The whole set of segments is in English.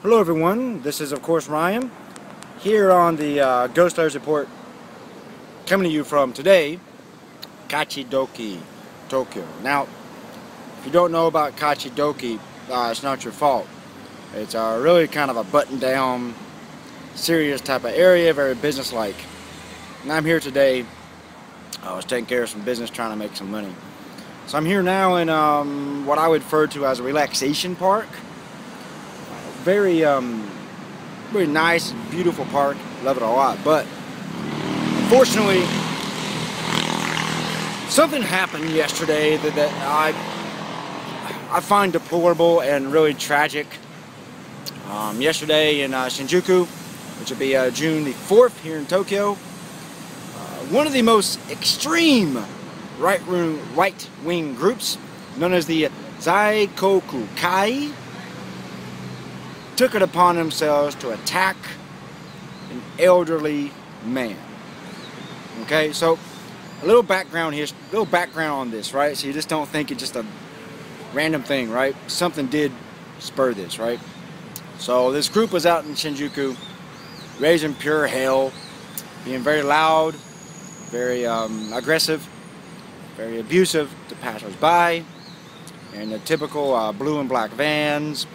Hello everyone, this is of course Ryan here on the Ghost Layers Report, coming to you from today, Kachidoki, Tokyo. Now, if you don't know about Kachidoki, it's not your fault. It's really kind of a button down, serious type of area, very business-like. And I'm here today, I was taking care of some business, trying to make some money. So I'm here now in what I would refer to as a relaxation park. Very very nice, beautiful park. Love it a lot. But unfortunately, something happened yesterday that I find deplorable and really tragic. Yesterday in Shinjuku, which will be June the 4th here in Tokyo, one of the most extreme right-wing groups, known as the Zaikoku Kai, took it upon themselves to attack an elderly man. Okay, so a little background here, on this, right? So you just don't think it's just a random thing, right? Something did spur this, right? So this group was out in Shinjuku, raising pure hell, being very loud, very aggressive, very abusive to passers-by, and the typical blue and black vans,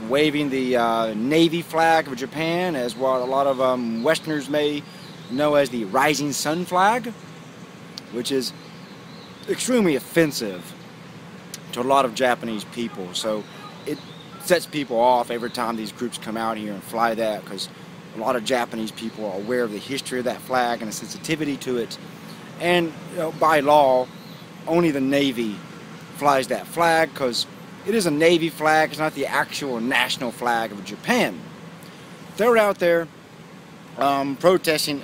waving the Navy flag of Japan, as what a lot of Westerners may know as the Rising Sun flag, which is extremely offensive to a lot of Japanese people. So it sets people off every time these groups come out here and fly that, because a lot of Japanese people are aware of the history of that flag and the sensitivity to it. And by law, only the Navy flies that flag, because it is a Navy flag. It's not the actual national flag of Japan. They were out there protesting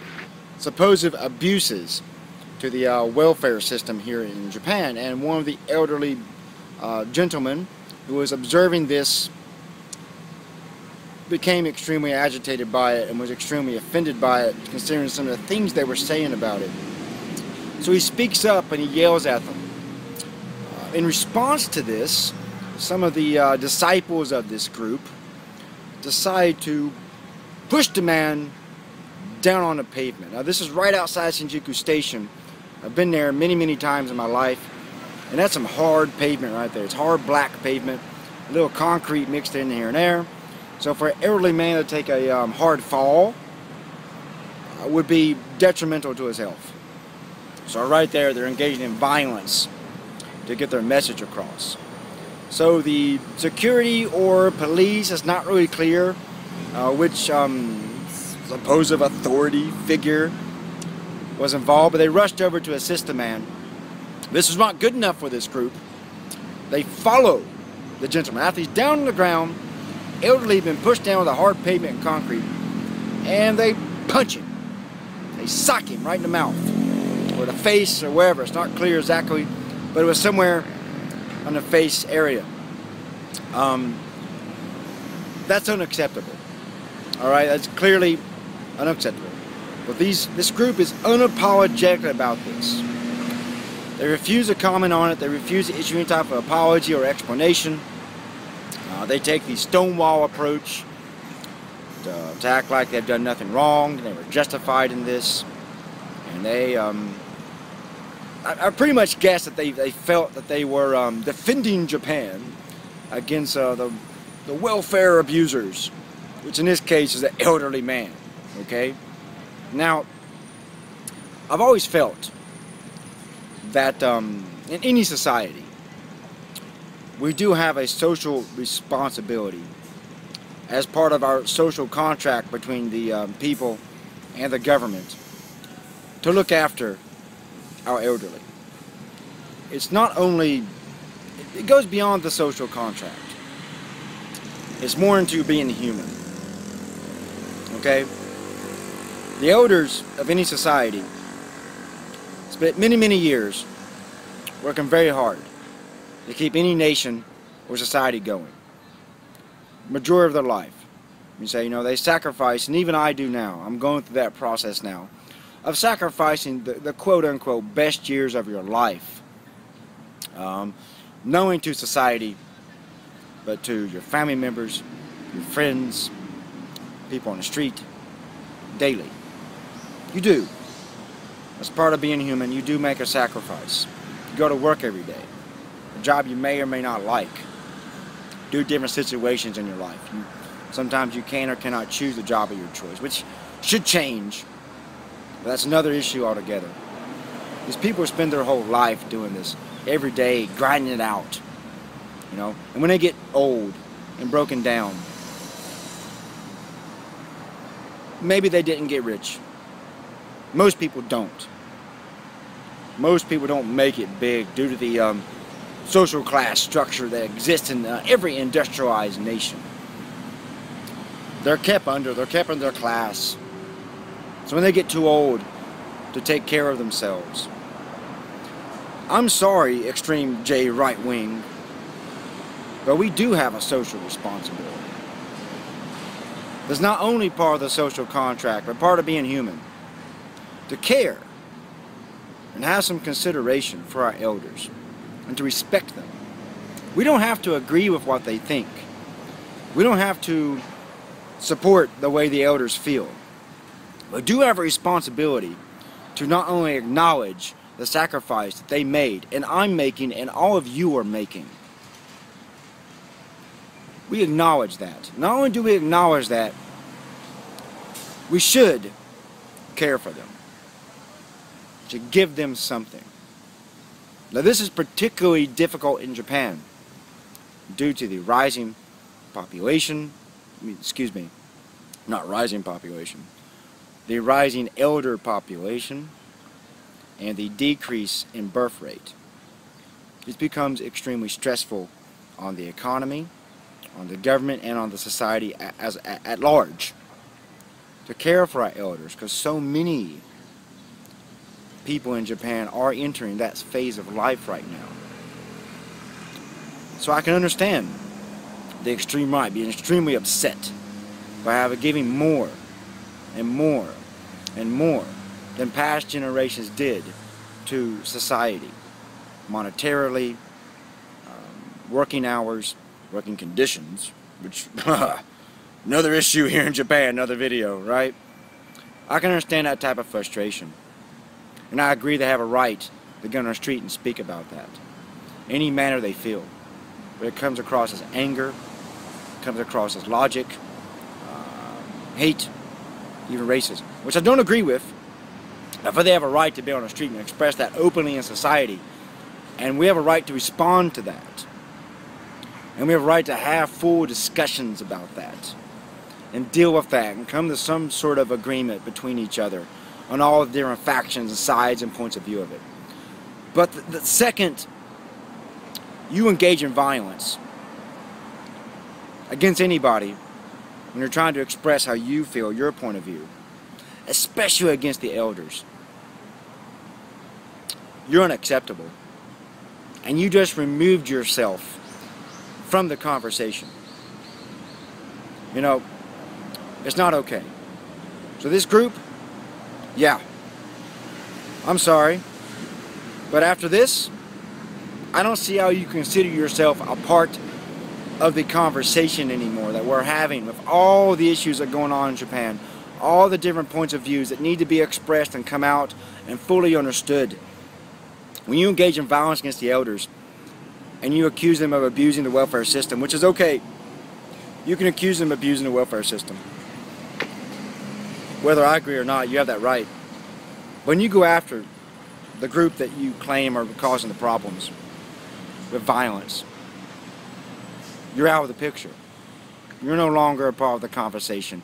supposed abuses to the welfare system here in Japan, and one of the elderly gentlemen who was observing this became extremely agitated by it and was extremely offended by it, considering some of the things they were saying about it. So he speaks up and he yells at them. In response to this, some of the disciples of this group decide to push the man down on the pavement. Now this is right outside Shinjuku Station. I've been there many, many times in my life, and that's some hard pavement right there. It's hard black pavement, a little concrete mixed in here and there. So for an elderly man to take a hard fall would be detrimental to his health. So right there, they're engaging in violence to get their message across. So the security or police, is not really clear which supposed authority figure was involved, but they rushed over to assist the man. This was not good enough for this group. They follow the gentleman. After he's down on the ground, elderly, been pushed down with a hard pavement and concrete, and they punch him. They sock him right in the mouth, or the face, or wherever. It's not clear exactly, but it was somewhere on the face area. That's unacceptable. Alright, that's clearly unacceptable. But this group is unapologetic about this. They refuse to comment on it. They refuse to issue any type of apology or explanation. They take the Stonewall approach to act like they've done nothing wrong, they were justified in this. And they I pretty much guess that they felt that they were defending Japan against the welfare abusers, which in this case is an elderly man. Okay? Now, I've always felt that in any society, we do have a social responsibility as part of our social contract between the people and the government to look after our elderly. It's not only, it goes beyond the social contract. It's more into being human. Okay? The elders of any society spent many, many years working very hard to keep any nation or society going. Majority of their life. You say, they sacrifice, and even I do now. I'm going through that process now of sacrificing the quote-unquote best years of your life, knowing to society, but to your family members, your friends, people on the street, daily. You do. As part of being human, you do make a sacrifice. You go to work every day. A job you may or may not like. Due to different situations in your life. Sometimes you can or cannot choose the job of your choice, which should change. But that's another issue altogether. These people spend their whole life doing this. Every day, grinding it out. You know? And when they get old and broken down, maybe they didn't get rich. Most people don't. Most people don't make it big due to the social class structure that exists in every industrialized nation. They're kept under their class. So when they get too old to take care of themselves. I'm sorry, extreme J right wing, but we do have a social responsibility. That's not only part of the social contract, but part of being human. To care and have some consideration for our elders and to respect them. We don't have to agree with what they think. We don't have to support the way the elders feel. We do have a responsibility to not only acknowledge the sacrifice that they made and I'm making and all of you are making. We acknowledge that. Not only do we acknowledge that, we should care for them. To give them something. Now this is particularly difficult in Japan due to the rising population, not rising population, the rising elder population and the decrease in birth rate. This becomes extremely stressful on the economy, on the government, and on the society at large. To care for our elders, because so many people in Japan are entering that phase of life right now. So I can understand the extreme right being extremely upset by giving more and more and more than past generations did to society. Monetarily, working hours, working conditions, which, another issue here in Japan, another video, right? I can understand that type of frustration. And I agree they have a right to go on the street and speak about that. Any manner they feel. But it comes across as anger, it comes across as logic, hate, even racism. Which I don't agree with. But they have a right to be on the street and express that openly in society. And we have a right to respond to that. And we have a right to have full discussions about that. And deal with that and come to some sort of agreement between each other on all the different factions and sides and points of view of it. But the second you engage in violence against anybody when you're trying to express how you feel, your point of view, especially against the elders, you're unacceptable. And you just removed yourself from the conversation. You know, it's not okay. So this group, yeah, I'm sorry, but after this, I don't see how you consider yourself a part of the conversation anymore that we're having with all the issues that are going on in Japan, all the different points of views that need to be expressed and come out and fully understood. When you engage in violence against the elders and you accuse them of abusing the welfare system, which is okay, you can accuse them of abusing the welfare system. Whether I agree or not, you have that right. When you go after the group that you claim are causing the problems with violence, you're out of the picture. You're no longer a part of the conversation.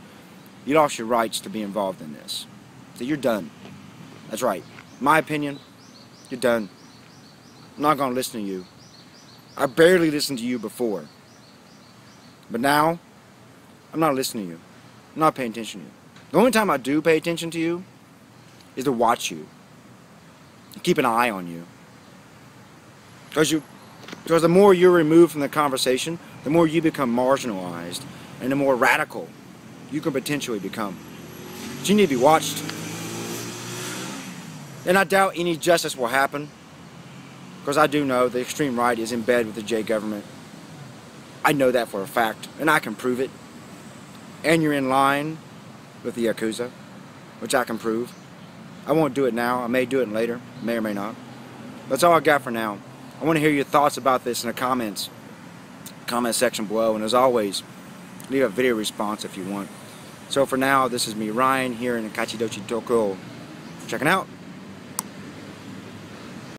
You lost your rights to be involved in this. So you're done. That's right. My opinion, you're done. I'm not going to listen to you. I barely listened to you before. But now, I'm not listening to you. I'm not paying attention to you. The only time I do pay attention to you is to watch you. Keep an eye on you. Because the more you're removed from the conversation, the more you become marginalized and the more radical you can potentially become. But you need to be watched. And I doubt any justice will happen, because I do know the extreme right is in bed with the J government. I know that for a fact, and I can prove it. and you're in line with the Yakuza, which I can prove. I won't do it now. I may do it later, may or may not. That's all I got for now. I want to hear your thoughts about this in the comment section below, and as always, leave a video response if you want. So for now, this is me, Ryan, here in Kachidochi, Tokyo, checking out.